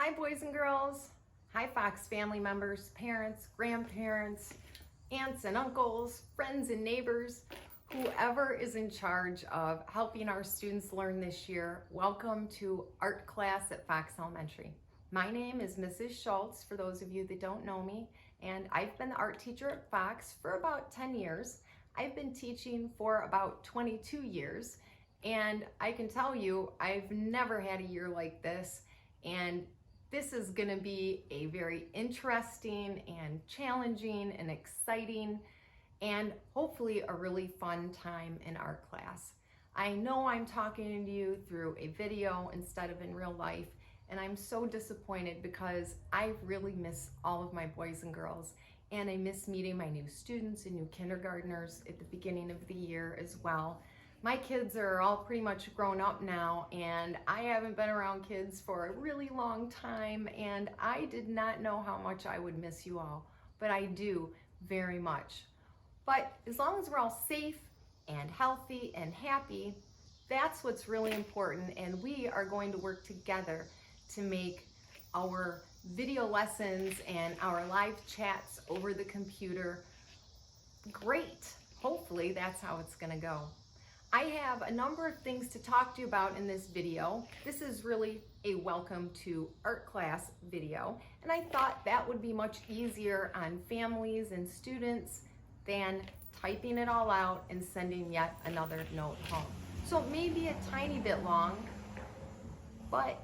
Hi, boys and girls. Hi, Fox family members, parents, grandparents, aunts and uncles, friends and neighbors, whoever is in charge of helping our students learn this year. Welcome to art class at Fox Elementary. My name is Mrs. Schultz, for those of you that don't know me, and I've been the art teacher at Fox for about 10 years. I've been teaching for about 22 years, and I can tell you, I've never had a year like this, and this is going to be a very interesting and challenging and exciting and hopefully a really fun time in art class. I know I'm talking to you through a video instead of in real life, and I'm so disappointed because I really miss all of my boys and girls, and I miss meeting my new students and new kindergartners at the beginning of the year as well. My kids are all pretty much grown up now, and I haven't been around kids for a really long time, and I did not know how much I would miss you all, but I do very much. But as long as we're all safe and healthy and happy, that's what's really important, and we are going to work together to make our video lessons and our live chats over the computer great. Hopefully that's how it's going to go. I have a number of things to talk to you about in this video. This is really a welcome to art class video, and I thought that would be much easier on families and students than typing it all out and sending yet another note home. So it may be a tiny bit long, but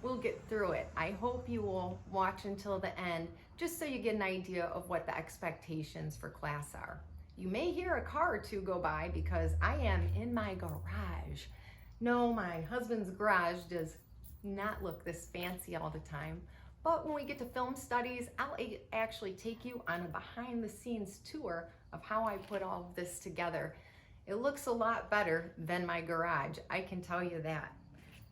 we'll get through it. I hope you will watch until the end, just so you get an idea of what the expectations for class are. You may hear a car or two go by because I am in my garage. No, my husband's garage does not look this fancy all the time, but when we get to film studies, I'll actually take you on a behind the scenes tour of how I put all of this together. It looks a lot better than my garage, I can tell you that.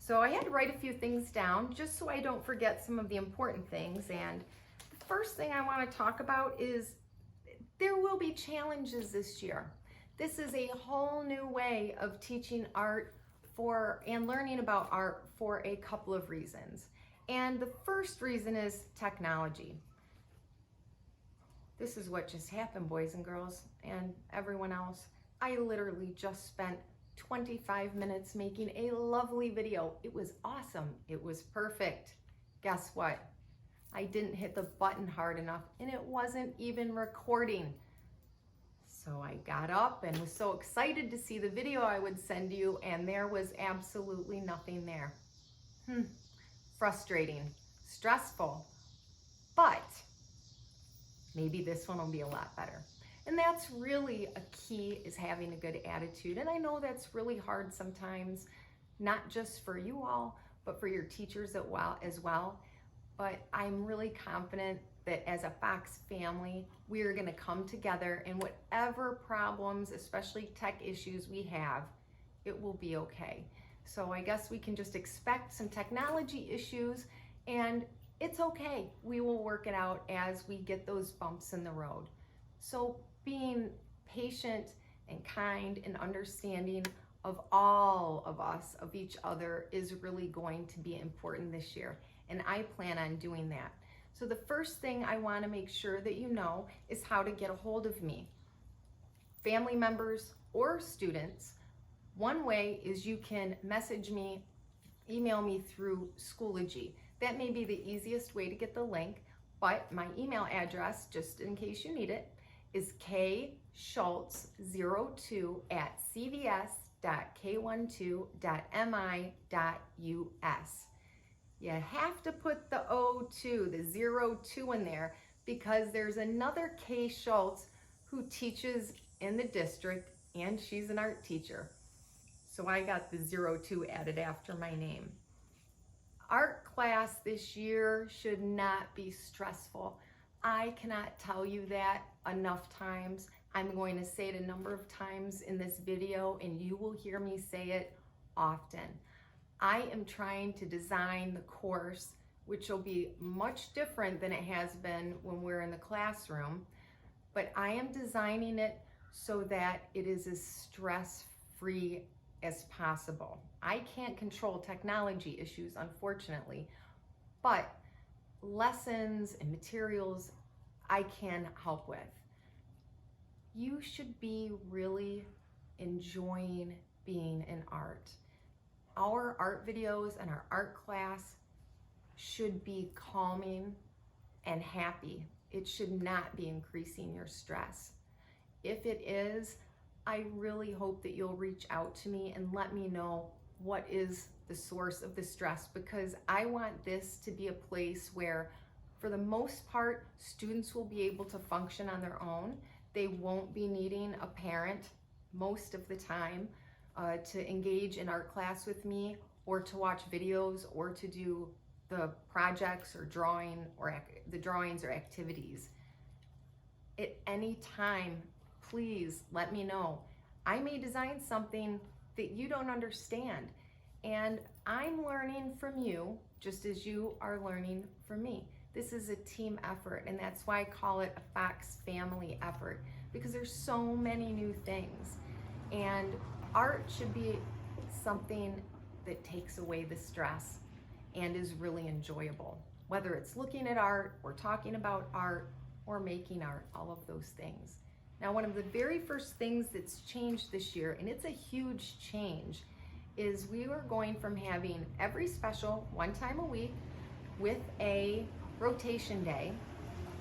So I had to write a few things down just so I don't forget some of the important things, and the first thing I want to talk about is there will be challenges this year. This is a whole new way of teaching art and learning about art for a couple of reasons. And the first reason is technology. This is what just happened, boys and girls, and everyone else. I literally just spent 25 minutes making a lovely video. It was awesome. It was perfect. Guess what? I didn't hit the button hard enough, and it wasn't even recording. So I got up and was so excited to see the video I would send you, and there was absolutely nothing there. Frustrating, stressful, but maybe this one will be a lot better. And that's really a key, is having a good attitude. And I know that's really hard sometimes, not just for you all, but for your teachers as well. But I'm really confident that as a Fox family, we are going to come together, and whatever problems, especially tech issues we have, it will be okay. So I guess we can just expect some technology issues, and it's okay. We will work it out as we get those bumps in the road. So being patient and kind and understanding of all of us, of each other, is really going to be important this year. And I plan on doing that. So the first thing I want to make sure that you know is how to get a hold of me. Family members or students, one way is you can message me, email me through Schoology. That may be the easiest way to get the link, but my email address, just in case you need it, is kschultz02@cvs.k12.mi.us. You have to put the 02 in there because there's another Kay Schultz who teaches in the district, and she's an art teacher. So I got the 02 added after my name. Art class this year should not be stressful. I cannot tell you that enough times. I'm going to say it a number of times in this video, and you will hear me say it often. I am trying to design the course, which will be much different than it has been when we're in the classroom, but I am designing it so that it is as stress-free as possible. I can't control technology issues, unfortunately, but lessons and materials I can help with. You should be really enjoying being in art. Our art videos and our art class should be calming and happy. It should not be increasing your stress. If it is, I really hope that you'll reach out to me and let me know what is the source of the stress, because I want this to be a place where, for the most part, students will be able to function on their own. They won't be needing a parent most of the time to engage in art class with me, or to watch videos, or to do the projects or drawing or the drawings or activities. At any time, please let me know. I may design something that you don't understand, and I'm learning from you just as you are learning from me. This is a team effort, and that's why I call it a Fox family effort, because there's so many new things. And art should be something that takes away the stress and is really enjoyable. Whether it's looking at art or talking about art or making art, all of those things. Now, one of the very first things that's changed this year, and it's a huge change, is we are going from having every special one time a week with a rotation day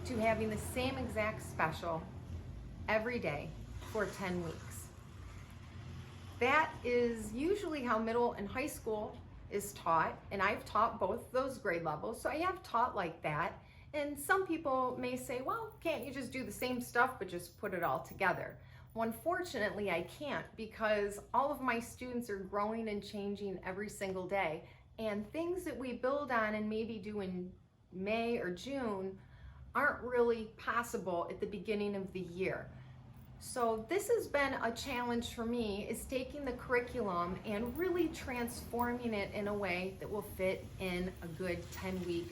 to having the same exact special every day for 10 weeks. That is usually how middle and high school is taught, and I've taught both those grade levels, so I have taught like that. And some people may say, well, can't you just do the same stuff but just put it all together? Well, unfortunately, I can't, because all of my students are growing and changing every single day, and things that we build on and maybe do in May or June aren't really possible at the beginning of the year. So this has been a challenge for me, is taking the curriculum and really transforming it in a way that will fit in a good 10-week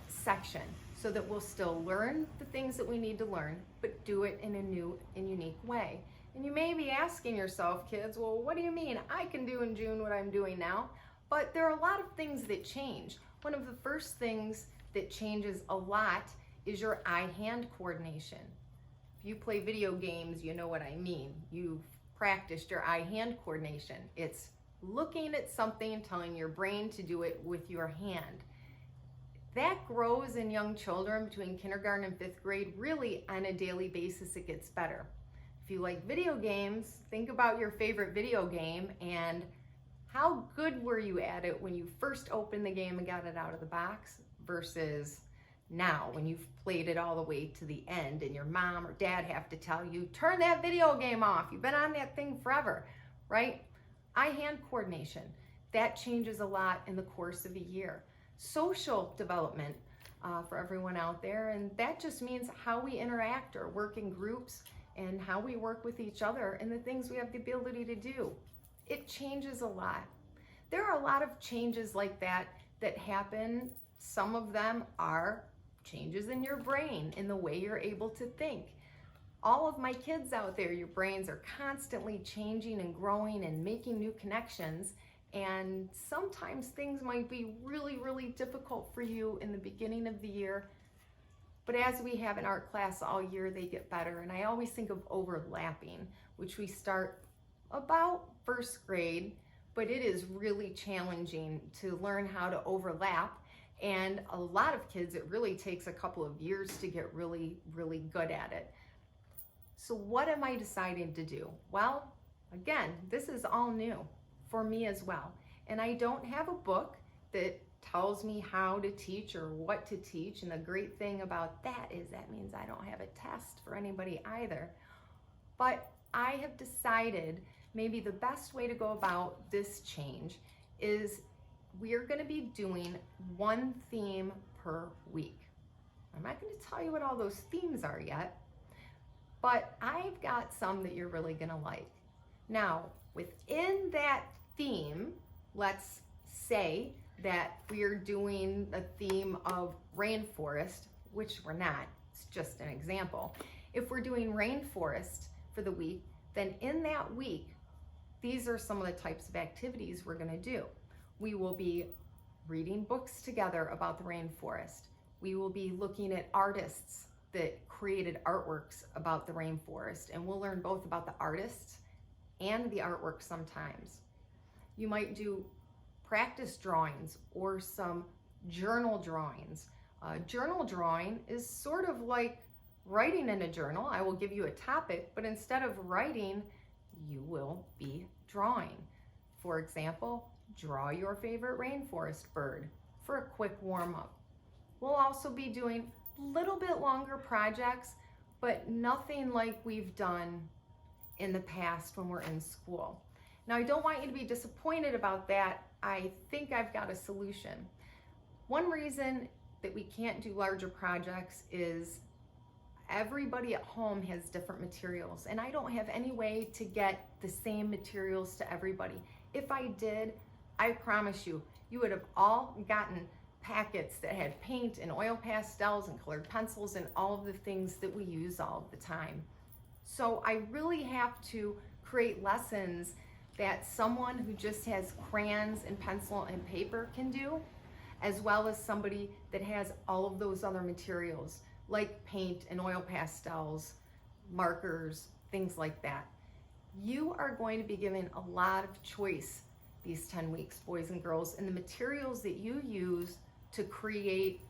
section, so that we'll still learn the things that we need to learn, but do it in a new and unique way. And you may be asking yourself, kids, well, what do you mean I can do in June what I'm doing now? But there are a lot of things that change. One of the first things that changes a lot is your eye-hand coordination. If you play video games, you know what I mean. You've practiced your eye-hand coordination. It's looking at something, telling your brain to do it with your hand. That grows in young children between kindergarten and 5th grade. Really, on a daily basis, it gets better. If you like video games, think about your favorite video game and how good were you at it when you first opened the game and got it out of the box versus now when you've played it all the way to the end and your mom or dad have to tell you, turn that video game off. You've been on that thing forever, right? Eye-hand coordination, that changes a lot in the course of a year. Social development for everyone out there, and that just means how we interact or work in groups and how we work with each other and the things we have the ability to do. It changes a lot. There are a lot of changes like that that happen. Some of them are changes in your brain, in the way you're able to think. All of my kids out there, your brains are constantly changing and growing and making new connections. And sometimes things might be really, really difficult for you in the beginning of the year. But as we have an art class all year, they get better. And I always think of overlapping, which we start about 1st grade, but it is really challenging to learn how to overlap. And a lot of kids, it really takes a couple of years to get really, really good at it. So what am I deciding to do? Well, again, this is all new for me as well. And I don't have a book that tells me how to teach or what to teach. And the great thing about that is that means I don't have a test for anybody either. But I have decided maybe the best way to go about this change is we're going to be doing one theme per week. I'm not going to tell you what all those themes are yet, but I've got some that you're really going to like. Now, within that theme, let's say that we're doing a theme of rainforest, which we're not, it's just an example. If we're doing rainforest for the week, then in that week, these are some of the types of activities we're going to do. We will be reading books together about the rainforest. We will be looking at artists that created artworks about the rainforest, and we'll learn both about the artists and the artwork sometimes. You might do practice drawings or some journal drawings. Journal drawing is sort of like writing in a journal. I will give you a topic, but instead of writing, you will be drawing. For example, draw your favorite rainforest bird for a quick warm-up. We'll also be doing a little bit longer projects, but nothing like we've done in the past when we're in school. Now, I don't want you to be disappointed about that. I think I've got a solution. One reason that we can't do larger projects is everybody at home has different materials, and I don't have any way to get the same materials to everybody. If I did, I promise you, you would have all gotten packets that had paint and oil pastels and colored pencils and all of the things that we use all the time. So I really have to create lessons that someone who just has crayons and pencil and paper can do, as well as somebody that has all of those other materials like paint and oil pastels, markers, things like that. You are going to be given a lot of choice these 10 weeks, boys and girls, in the materials that you use to create,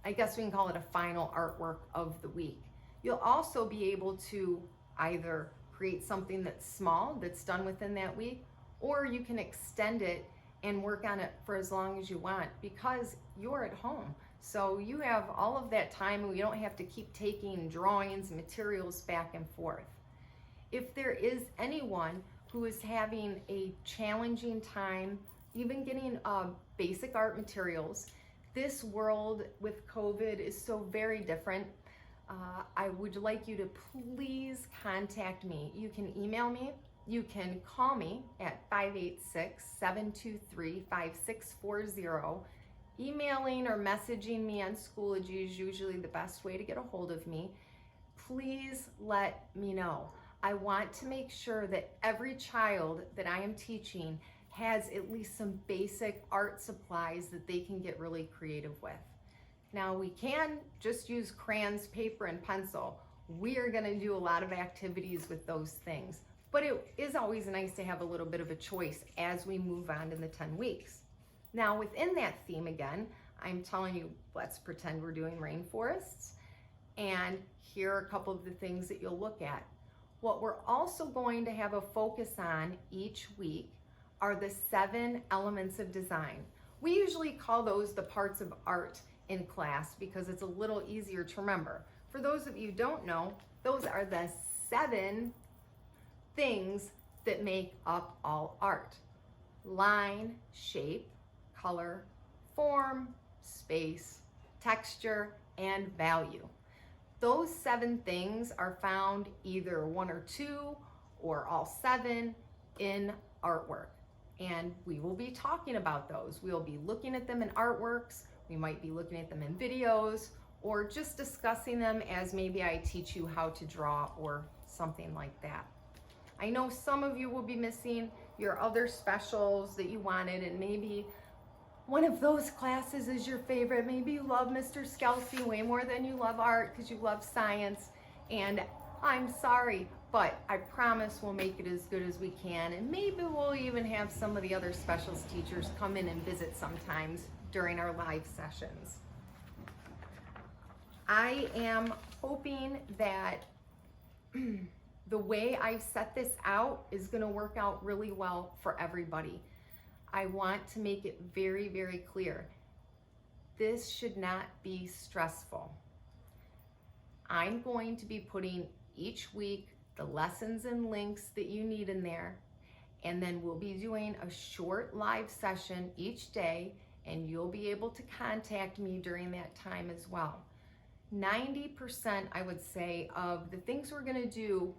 I guess we can call it a final artwork of the week. You'll also be able to either create something that's small, that's done within that week, or you can extend it and work on it for as long as you want because you're at home. So you have all of that time and you don't have to keep taking drawings and materials back and forth. If there is anyone who is having a challenging time even getting basic art materials, this world with COVID is so very different. I would like you to please contact me. You can email me, you can call me at 586-723-5640. Emailing or messaging me on Schoology is usually the best way to get a hold of me. Please let me know. I want to make sure that every child that I am teaching has at least some basic art supplies that they can get really creative with. Now, we can just use crayons, paper, and pencil. We are gonna do a lot of activities with those things, but it is always nice to have a little bit of a choice as we move on in the 10 weeks. Now, within that theme again, I'm telling you, let's pretend we're doing rainforests, and here are a couple of the things that you'll look at. What we're also going to have a focus on each week are the 7 elements of design. We usually call those the parts of art in class because it's a little easier to remember. For those of you who don't know, those are the 7 things that make up all art: line, shape, color, form, space, texture, and value. Those 7 things are found either 1 or 2 or all 7 in artwork. And we will be talking about those. We'll be looking at them in artworks. We might be looking at them in videos or just discussing them as maybe I teach you how to draw or something like that. I know some of you will be missing your other specials that you wanted, and maybe one of those classes is your favorite. Maybe you love Mr. Skelsey way more than you love art because you love science. And I'm sorry, but I promise we'll make it as good as we can. And maybe we'll even have some of the other specials teachers come in and visit sometimes during our live sessions. I am hoping that the way I've set this out is going to work out really well for everybody. I want to make it very, very clear. This should not be stressful. I'm going to be putting each week the lessons and links that you need in there, and then we'll be doing a short live session each day, and you'll be able to contact me during that time as well. 90%, I would say, of the things we're going to do,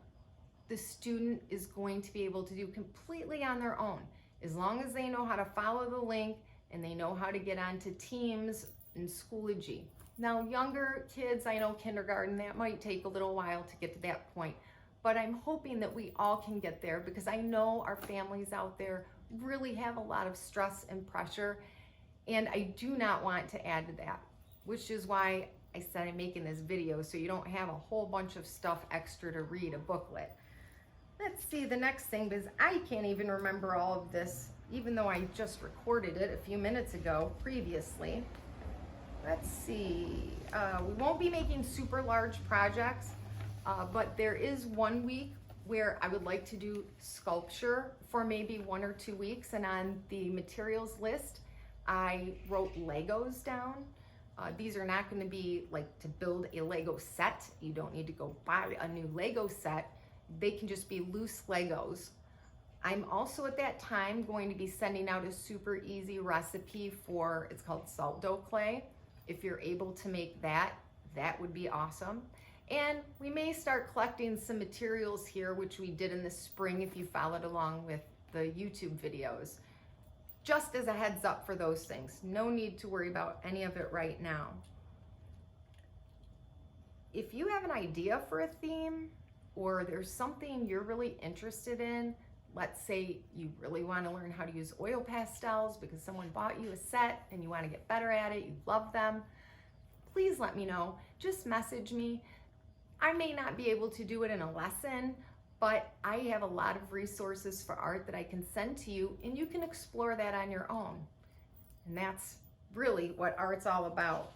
the student is going to be able to do completely on their own, as long as they know how to follow the link and they know how to get onto Teams and Schoology. Now, younger kids, I know kindergarten, that might take a little while to get to that point, but I'm hoping that we all can get there because I know our families out there really have a lot of stress and pressure, And I do not want to add to that, which is why I said I'm making this video, so you don't have a whole bunch of stuff extra to read, a booklet. Let's see the next thing, because I can't even remember all of this, even though I just recorded it a few minutes ago previously. Let's see, we won't be making super large projects, but there is 1 week where I would like to do sculpture for maybe 1 or 2 weeks, and on the materials list, I wrote Legos down. These are not going to be like to build a Lego set. You don't need to go buy a new Lego set. They can just be loose Legos. I'm also at that time going to be sending out a super easy recipe for, it's called salt dough clay. If you're able to make that, that would be awesome. And we may start collecting some materials here, which we did in the spring if you followed along with the YouTube videos. Just as a heads up for those things. No need to worry about any of it right now. If you have an idea for a theme, or there's something you're really interested in, let's say you really want to learn how to use oil pastels because someone bought you a set and you want to get better at it, you love them, please let me know. Just message me. I may not be able to do it in a lesson, but I have a lot of resources for art that I can send to you, and you can explore that on your own. And that's really what art's all about.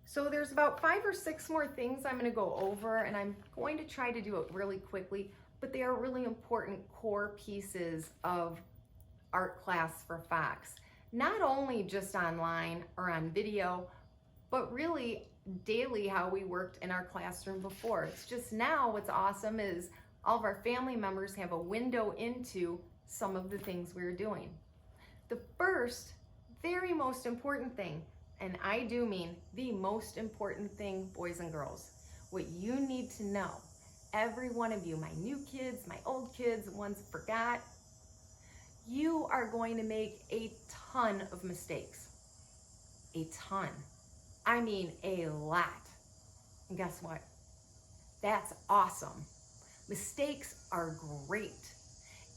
So there's about 5 or 6 more things I'm going to go over, and I'm going to try to do it really quickly, but they are really important core pieces of art class for Fox. Not only just online or on video, but really daily how we worked in our classroom before. It's just now what's awesome is all of our family members have a window into some of the things we're doing. The first, very most important thing, and I do mean the most important thing, boys and girls, what you need to know, every one of you, my new kids, my old kids, the ones that forgot, you are going to make a ton of mistakes. A ton. I mean a lot. And guess what? That's awesome. Mistakes are great.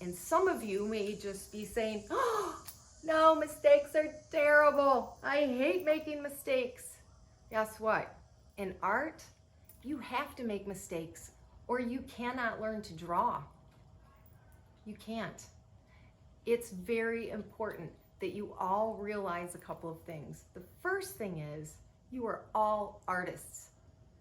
And some of you may just be saying, oh, no, mistakes are terrible. I hate making mistakes. Guess what? In art, you have to make mistakes or you cannot learn to draw. You can't. It's very important that you all realize a couple of things. The first thing is you are all artists.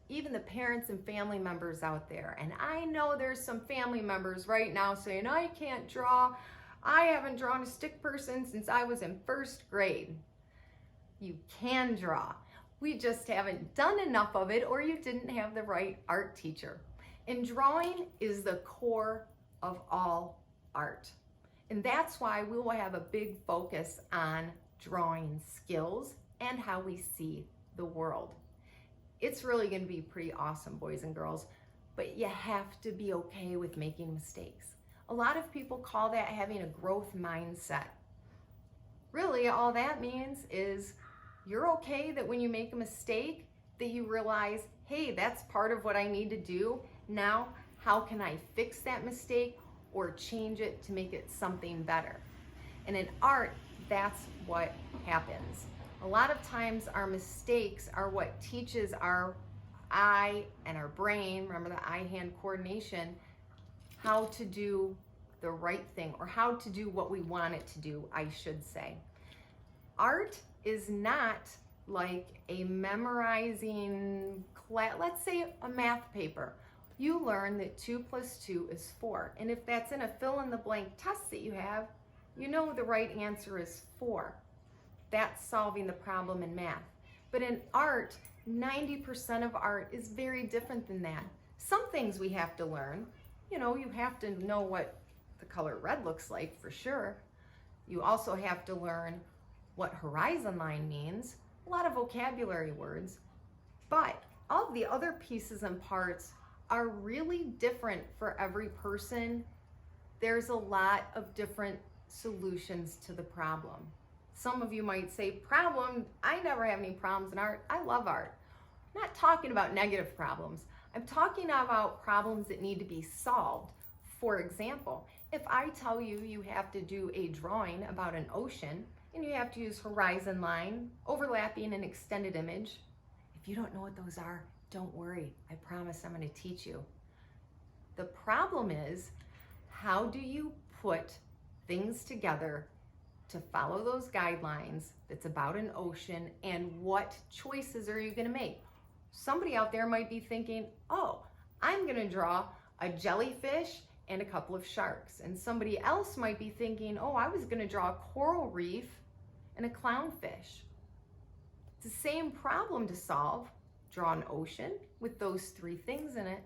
Even the parents and family members out there. And I know there's some family members right now saying, I can't draw. I haven't drawn a stick person since I was in 1st grade. You can draw. We just haven't done enough of it, or you didn't have the right art teacher. And drawing is the core of all art. And that's why we will have a big focus on drawing skills and how we see the world. It's really going to be pretty awesome, boys and girls, but you have to be okay with making mistakes. A lot of people call that having a growth mindset. Really, all that means is you're okay that when you make a mistake, that you realize, hey, that's part of what I need to do. Now, how can I fix that mistake or change it to make it something better? And in art, that's what happens. A lot of times our mistakes are what teaches our eye and our brain, remember the eye-hand coordination, how to do the right thing, or how to do what we want it to do, I should say. Art is not like a memorizing class, let's say a math paper. You learn that 2 + 2 is 4. And if that's in a fill-in-the-blank test that you have, you know the right answer is 4. That's solving the problem in math. But in art, 90% of art is very different than that. Some things we have to learn. You know, you have to know what the color red looks like for sure. You also have to learn what horizon line means, a lot of vocabulary words. But all of the other pieces and parts are really different for every person. There's a lot of different solutions to the problem. Some of you might say, problem, I never have any problems in art. I love art. I'm not talking about negative problems. I'm talking about problems that need to be solved. For example, if I tell you you have to do a drawing about an ocean, and you have to use horizon line, overlapping, and extended image. If you don't know what those are, don't worry. I promise I'm going to teach you. The problem is, how do you put things together to follow those guidelines that's about an ocean, and what choices are you going to make? Somebody out there might be thinking, oh, I'm going to draw a jellyfish and a couple of sharks. And somebody else might be thinking, oh, I was going to draw a coral reef and a clownfish. It's the same problem to solve. Draw an ocean with those three things in it,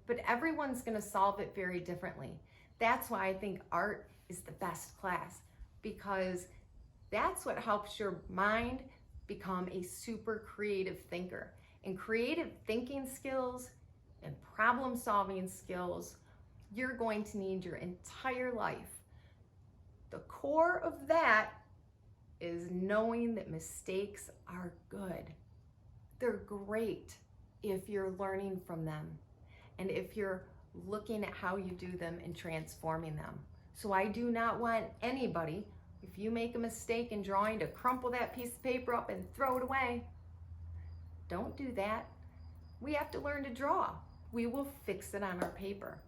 but everyone's going to solve it very differently. That's why I think art is the best class, because that's what helps your mind become a super creative thinker. And creative thinking skills and problem solving skills, you're going to need your entire life. The core of that is knowing that mistakes are good. They're great if you're learning from them and if you're looking at how you do them and transforming them. So I do not want anybody, if you make a mistake in drawing, to crumple that piece of paper up and throw it away. Don't do that. We have to learn to draw. We will fix it on our paper.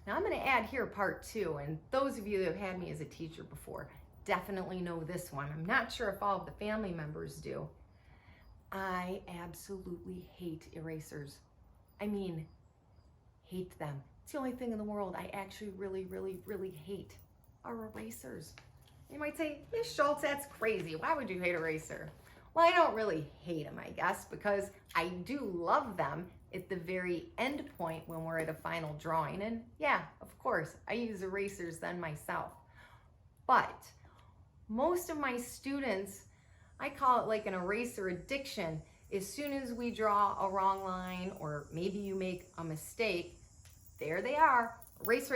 Now I'm going to add here part 2, and those of you that have had me as a teacher before definitely know this one. I'm not sure if all of the family members do. I absolutely hate erasers. I mean, hate them. It's the only thing in the world I actually really hate are erasers. You might say, Miss Schultz, that's crazy. Why would you hate eraser? Well, I don't really hate them, I guess, because I do love them at the very end point when we're at a final drawing. And yeah, of course, I use erasers then myself. But most of my students, I call it like an eraser addiction. As soon as we draw a wrong line, or maybe you make a mistake, there they are. Erase,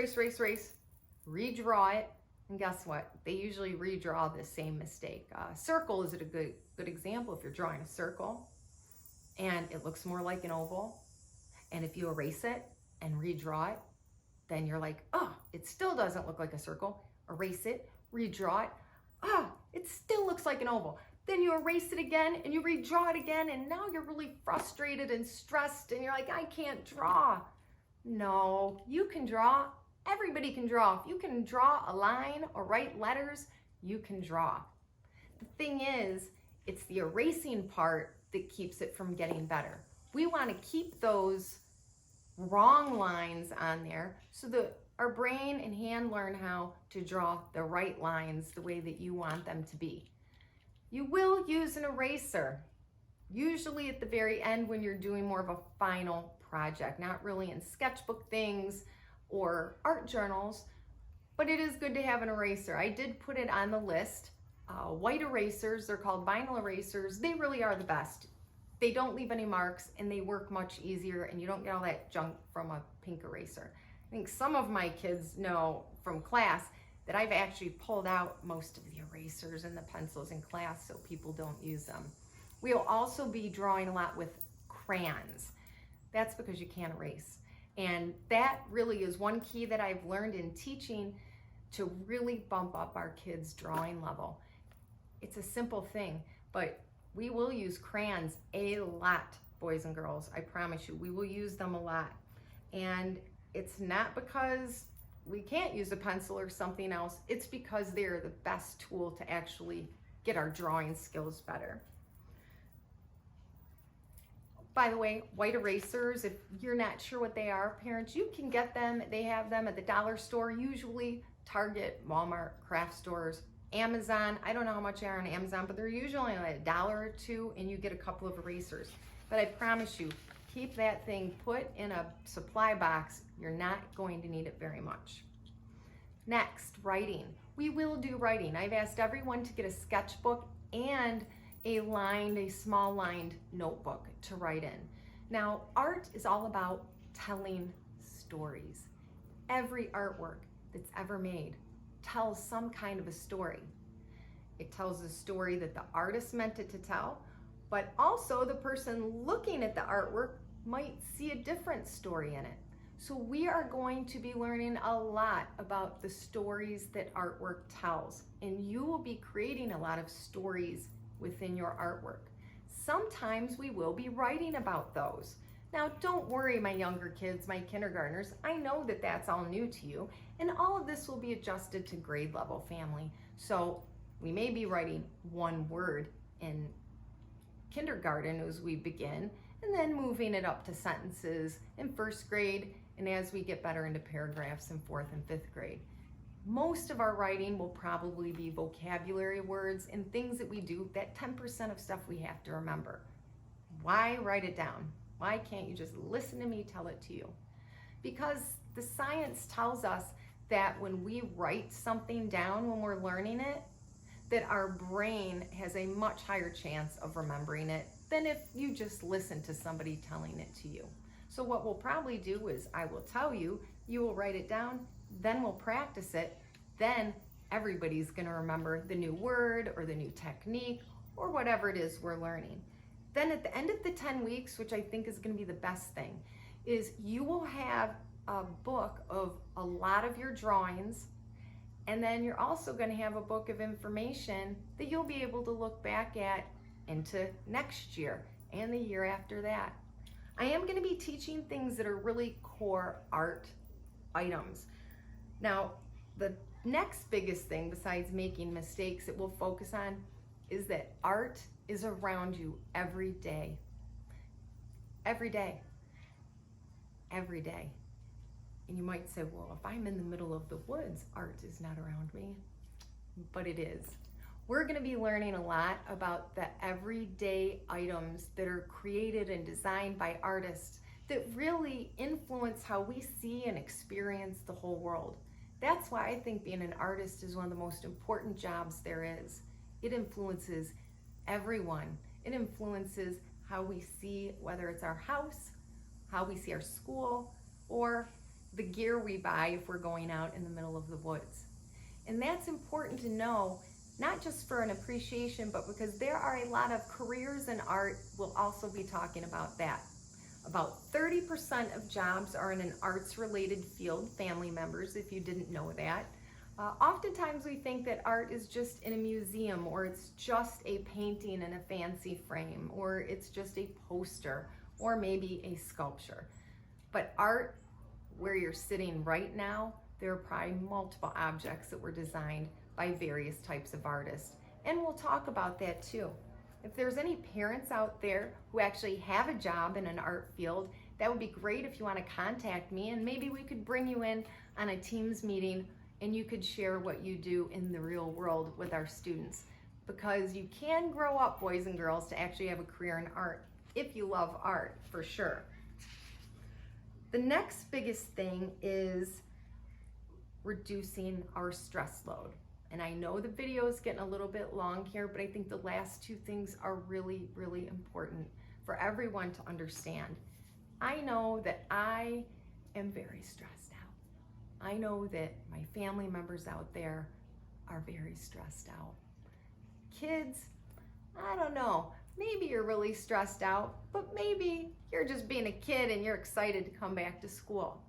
redraw it. And guess what? They usually redraw the same mistake. Circle is a good example. If you're drawing a circle and it looks more like an oval, and if you erase it and redraw it, then you're like, oh, it still doesn't look like a circle. Erase it, redraw it. It still looks like an oval. Then you erase it again and you redraw it again, and now you're really frustrated and stressed and you're like, I can't draw. No, you can draw. Everybody can draw. If you can draw a line or write letters, you can draw. The thing is, it's the erasing part that keeps it from getting better. We want to keep those wrong lines on there so that our brain and hand learn how to draw the right lines the way that you want them to be. You will use an eraser, usually at the very end when you're doing more of a final project, not really in sketchbook things or art journals, but it is good to have an eraser. I did put it on the list. White erasers, they're called vinyl erasers. They really are the best. They don't leave any marks and they work much easier, and you don't get all that junk from a pink eraser. I think some of my kids know from class that I've actually pulled out most of the erasers and the pencils in class so people don't use them. We'll also be drawing a lot with crayons. That's because you can't erase. And that really is one key that I've learned in teaching to really bump up our kids' drawing level. It's a simple thing, but we will use crayons a lot, boys and girls. I promise you, we will use them a lot. And it's not because we can't use a pencil or something else. It's because they're the best tool to actually get our drawing skills better. By the way, white erasers, if you're not sure what they are, parents, you can get them. They have them at the dollar store, usually Target, Walmart, craft stores, Amazon. I don't know how much they are on Amazon, but they're usually like $1 or $2, and you get a couple of erasers. But I promise you, keep that thing put in a supply box. You're not going to need it very much. Next, writing. We will do writing. I've asked everyone to get a sketchbook and a small lined notebook to write in. Now, art is all about telling stories. Every artwork that's ever made tells some kind of a story. It tells a story that the artist meant it to tell, but also the person looking at the artwork might see a different story in it. So we are going to be learning a lot about the stories that artwork tells, and you will be creating a lot of stories within your artwork. Sometimes we will be writing about those. Now, don't worry, my younger kids, my kindergartners, I know that that's all new to you, and all of this will be adjusted to grade level family. So we may be writing one word in kindergarten as we begin, and then moving it up to sentences in first grade, and as we get better into paragraphs in fourth and fifth grade. Most of our writing will probably be vocabulary words and things that we do, that 10% of stuff we have to remember. Why write it down? Why can't you just listen to me tell it to you? Because the science tells us that when we write something down when we're learning it, that our brain has a much higher chance of remembering it than if you just listen to somebody telling it to you. So what we'll probably do is I will tell you, you will write it down, then we'll practice it, then everybody's gonna remember the new word or the new technique or whatever it is we're learning. Then at the end of the 10 weeks, which I think is gonna be the best thing, is you will have a book of a lot of your drawings, and then you're also gonna have a book of information that you'll be able to look back at into next year and the year after that. I am gonna be teaching things that are really core art items. Now, the next biggest thing besides making mistakes that we'll focus on is that art is around you every day. Every day. Every day. And you might say, well, if I'm in the middle of the woods, art is not around me. But it is. We're going to be learning a lot about the everyday items that are created and designed by artists that really influence how we see and experience the whole world. That's why I think being an artist is one of the most important jobs there is. It influences everyone. It influences how we see, whether it's our house, how we see our school, or the gear we buy if we're going out in the middle of the woods. And that's important to know, not just for an appreciation, but because there are a lot of careers in art. We'll also be talking about that. About 30% of jobs are in an arts-related field, family members, if you didn't know that. Oftentimes we think that art is just in a museum, or it's just a painting in a fancy frame, or it's just a poster, or maybe a sculpture. But art, where you're sitting right now, there are probably multiple objects that were designed by various types of artists. And we'll talk about that too. If there's any parents out there who actually have a job in an art field, that would be great if you want to contact me, and maybe we could bring you in on a Teams meeting and you could share what you do in the real world with our students. Because you can grow up, boys and girls, to actually have a career in art if you love art, for sure. The next biggest thing is reducing our stress load. And I know the video is getting a little bit long here, but I think the last two things are really, really important for everyone to understand. I know that I am very stressed out. I know that my family members out there are very stressed out. Kids, I don't know, maybe you're really stressed out, but maybe you're just being a kid and you're excited to come back to school.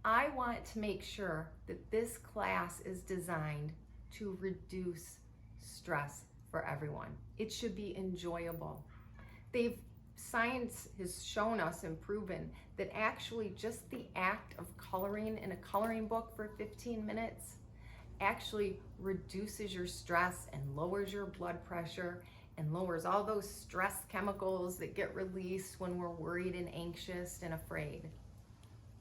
I want to make sure that this class is designed to reduce stress for everyone. It should be enjoyable. Science has shown us and proven that actually just the act of coloring in a coloring book for 15 minutes actually reduces your stress and lowers your blood pressure and lowers all those stress chemicals that get released when we're worried and anxious and afraid.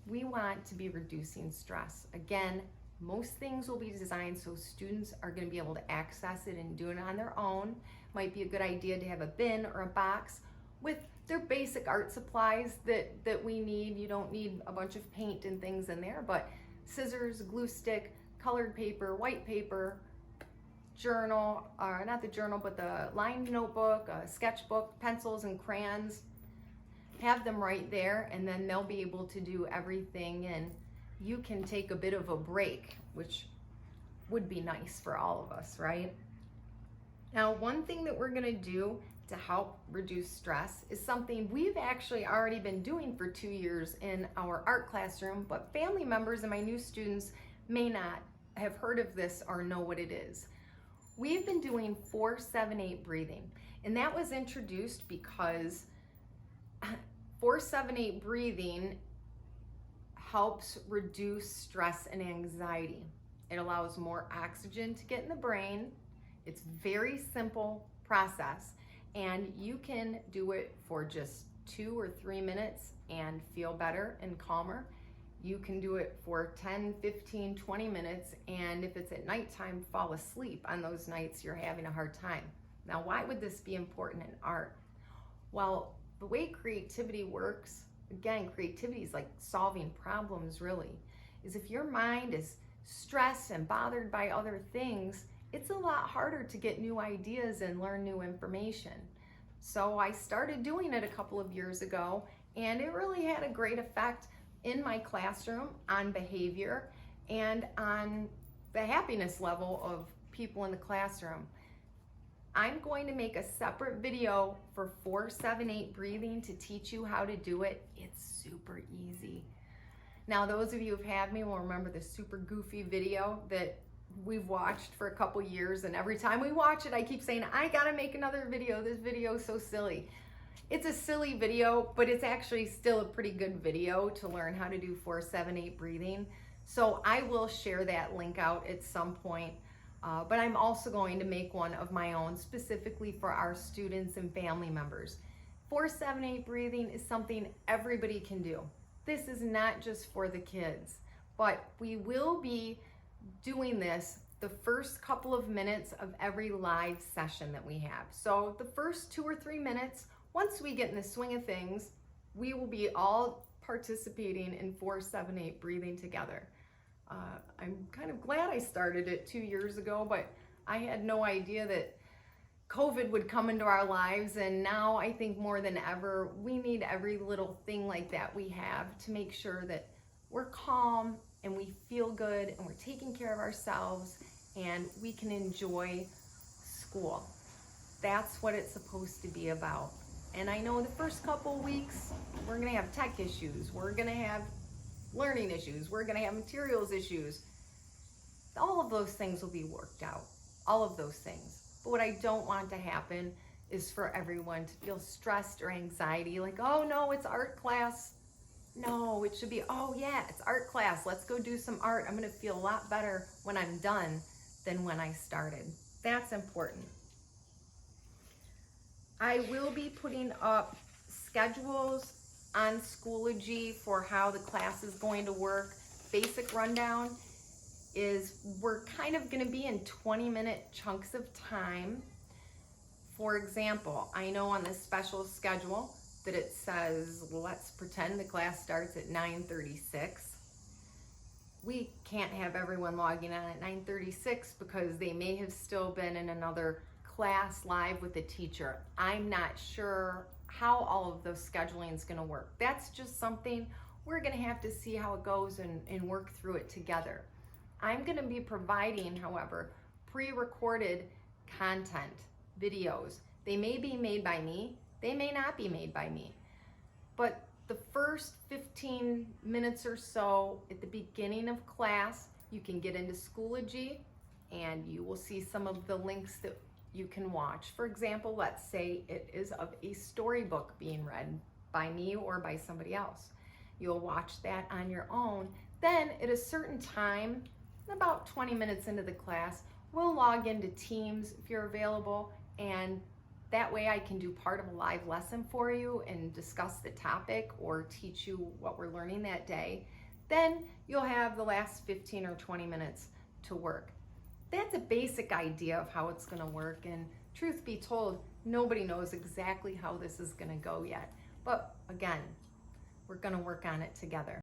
We want to be reducing stress. Again, most things will be designed so students are going to be able to access it and do it on their own. Might be a good idea to have a bin or a box with their basic art supplies that we need. You don't need a bunch of paint and things in there, but scissors, glue stick, colored paper, white paper, journal, or not the journal, but the lined notebook, a sketchbook, pencils and crayons. Have them right there, and then they'll be able to do everything, and you can take a bit of a break, which would be nice for all of us, right? Now, one thing that we're gonna do to help reduce stress is something we've actually already been doing for 2 years in our art classroom, but family members and my new students may not have heard of this or know what it is. We've been doing 4-7-8 breathing, and that was introduced because 4-7-8 breathing helps reduce stress and anxiety. It allows more oxygen to get in the brain. It's very simple process, and you can do it for just 2 or 3 minutes and feel better and calmer. You can do it for 10, 15, 20 minutes, and if it's at nighttime, fall asleep on those nights you're having a hard time. Now, why would this be important in art? Well, the way creativity works, again, creativity is like solving problems really, is if your mind is stressed and bothered by other things, it's a lot harder to get new ideas and learn new information. So I started doing it a couple of years ago, and it really had a great effect in my classroom on behavior and on the happiness level of people in the classroom. I'm going to make a separate video for 4-7-8 breathing to teach you how to do it. It's super easy. Now, those of you who've had me will remember the super goofy video that we've watched for a couple years, and every time we watch it, I keep saying, I gotta make another video. This video is so silly. It's a silly video, but it's actually still a pretty good video to learn how to do 4-7-8 breathing. So I will share that link out at some point. But I'm also going to make one of my own specifically for our students and family members. 4-7-8 breathing is something everybody can do. This is not just for the kids, but we will be doing this the first couple of minutes of every live session that we have. So the first 2 or 3 minutes, once we get in the swing of things, we will be all participating in 4-7-8 breathing together. I'm kind of glad I started it 2 years ago, but I had no idea that COVID would come into our lives, and now I think more than ever, we need every little thing like that we have to make sure that we're calm and we feel good and we're taking care of ourselves and we can enjoy school. That's what it's supposed to be about. And I know the first couple weeks, we're gonna have tech issues, we're gonna have learning issues, we're gonna have materials issues. All of those things will be worked out, all of those things. But what I don't want to happen is for everyone to feel stressed or anxiety, like, oh no, it's art class. No, it should be, oh yeah, it's art class. Let's go do some art. I'm gonna feel a lot better when I'm done than when I started. That's important. I will be putting up schedules on Schoology for how the class is going to work. Basic rundown is we're kind of gonna be in 20-minute chunks of time. For example, I know on this special schedule that it says, let's pretend the class starts at 9:36. We can't have everyone logging on at 9:36 because they may have still been in another class live with the teacher. I'm not sure how all of those scheduling is gonna work. That's just something we're gonna have to see how it goes and work through it together. I'm gonna be providing, however, pre-recorded content, videos. They may be made by me, they may not be made by me. But the first 15 minutes or so at the beginning of class, you can get into Schoology and you will see some of the links that you can watch. For example, let's say it is of a storybook being read by me or by somebody else. You'll watch that on your own. Then at a certain time, about 20 minutes into the class, we'll log into Teams if you're available, and that way I can do part of a live lesson for you and discuss the topic or teach you what we're learning that day. Then you'll have the last 15 or 20 minutes to work. That's a basic idea of how it's gonna work, and truth be told, nobody knows exactly how this is gonna go yet. But again, we're gonna work on it together.